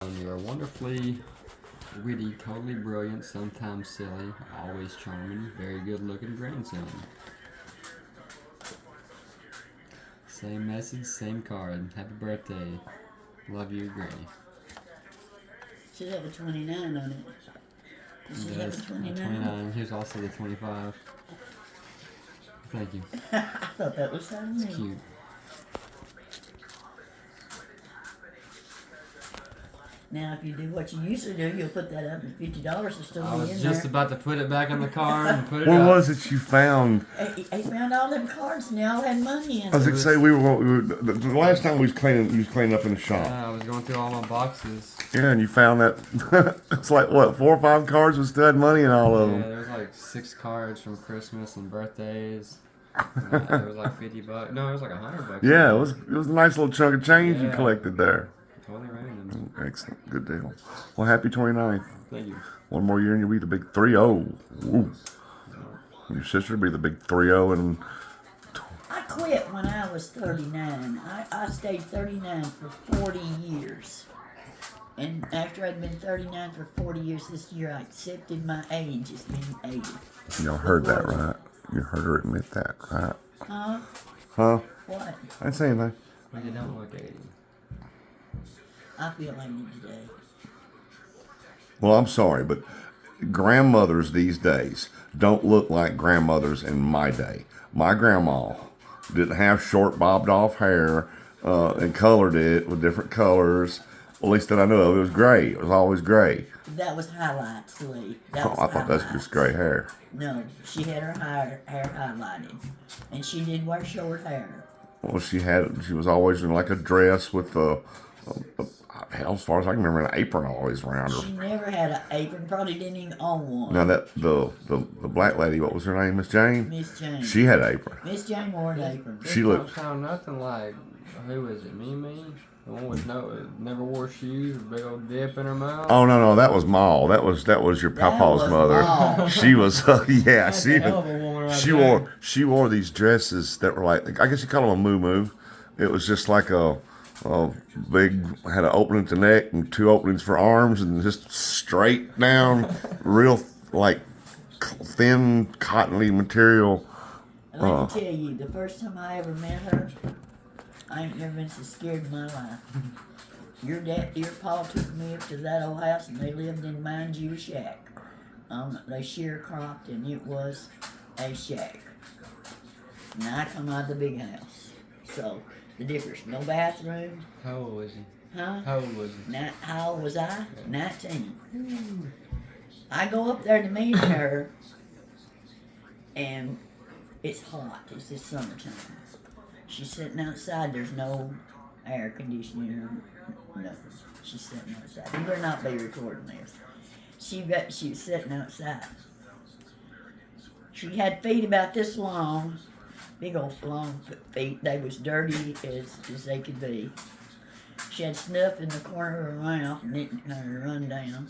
You are wonderfully witty, totally brilliant, sometimes silly, always charming, very good looking grandson. Same message, same card. Happy birthday. Love you, Granny. Should have a 29 on it. Does it have a 29? 29. Here's also the 25. Thank you. I thought that was so It's neat. cute. Now, if you do what you usually do, you'll put that up and $50 will still I be was in just there. about to put it back on the card and put it What up. was it you found? He found all them cards and they all had money in I was them. gonna say we were the last time we was cleaning. You was cleaning up in the shop. Yeah, I was going through all my boxes. Yeah, and you found that. It's like what, 4 or 5 cards with stud money in all of Yeah, them. there was like 6 cards from Christmas and birthdays. It was like $50. No, it was like $100. Yeah, it was a nice little chunk of change you Yeah. collected there. Totally random. Excellent, good deal. Well, happy 29th. Thank you. One more year and you'll be the big 3-0. Ooh. Your sister will be the big 3-0 and I quit when I was 39. I stayed 39 for 40 years. And after I'd been 39 for 40 years, this year I accepted my age as being 80. y'all heard that, right? You heard her admit that, right? Huh? Huh? What? I didn't say anything. Like you don't look 80. I feel 80 today. Well, I'm sorry, but grandmothers these days don't look like grandmothers in my day. My grandma didn't have short bobbed off hair and colored it with different colors. At least that I know of. It was gray. It was always gray. That was highlights, Lee. That Oh, was I thought that's highlights. just gray hair. No, she had her hair highlighted. And she did wear short hair. Well, she was always in like a dress with hell, as far as I can remember, an apron always around She her. never had an apron, probably didn't even own one. Now that the black lady, what was her name, Miss Jane? Miss Jane. She had an apron. Miss Jane wore an apron. She Don't looked. sound nothing like, who is it, Mimi? The one with never wore shoes, a big old dip in her mouth? Oh no, that was Ma. That was your papa's was mother. Ma. She was yeah. That's a hell of a woman right She there. wore these dresses that were like, I guess you call them a moo. It was just like a big, had an opening at the neck and 2 openings for arms and just straight down, real like thin cottony material. And let me tell you, the first time I ever met her, I ain't never been so scared in my life. Your pa took me up to that old house and they lived in Mind You shack. They sharecropped and it was a shack. And I come out of the big house. So, the difference, no bathroom, How old was he? huh? How old was he? How old was I? 19. I go up there to meet her, and it's hot. It's this summertime. She's sitting outside. There's no air conditioning or nothing. She's sitting outside. You better not be recording this. She was sitting outside. She had feet about this long, big old long feet. They was dirty as they could be. She had snuff in the corner of her mouth and it kind of run down.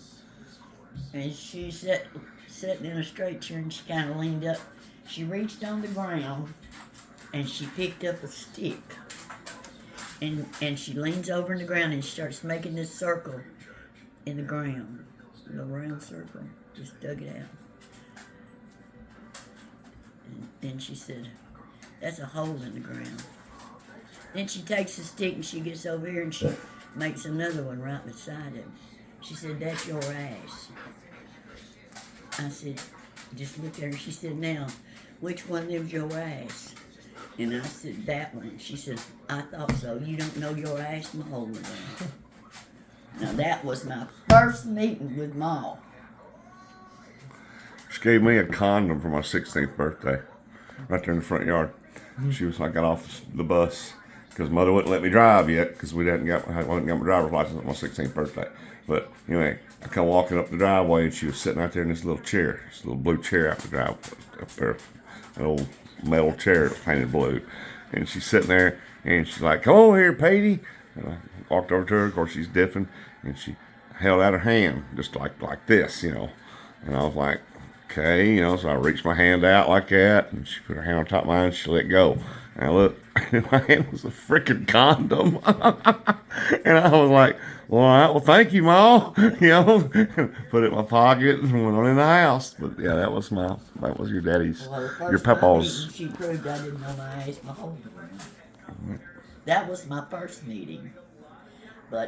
And she sitting in a straight chair and she kind of leaned up. She reached on the ground and she picked up a stick. And she leans over in the ground and she starts making this circle in the ground. A little round circle. Just dug it out. And then she said, "That's a hole in the ground." Then she takes the stick and she gets over here and she makes another one right beside it. She said, "That's your ass." I said, just look at her. She said, "Now, which one is your ass?" And I said, "That one." She said, "I thought so. You don't know your ass from a hole in the ground." Now that was my first meeting with Ma. She gave me a condom for my 16th birthday, right there in the front yard. I got off the bus because Mother wouldn't let me drive yet because I hadn't got my driver's license on my 16th birthday. But anyway, I come walking up the driveway and she was sitting out there in this little chair, this little blue chair out the driveway, up there, an old metal chair painted blue. And she's sitting there and she's like, "Come over here, Patty." And I walked over to her. Of course, she's deafened, and she held out her hand just like this, you know. And I was like, okay, you know. So I reached my hand out like that, and she put her hand on top of mine. And she let go, And look, in my hand was a freaking condom. And I was like, well, all right, well, thank you, Ma. You know, put it in my pocket and went on in the house. But yeah, that was your daddy's, Well, the your first time papa's. meeting, she proved I didn't know my ass my whole. That was my first meeting.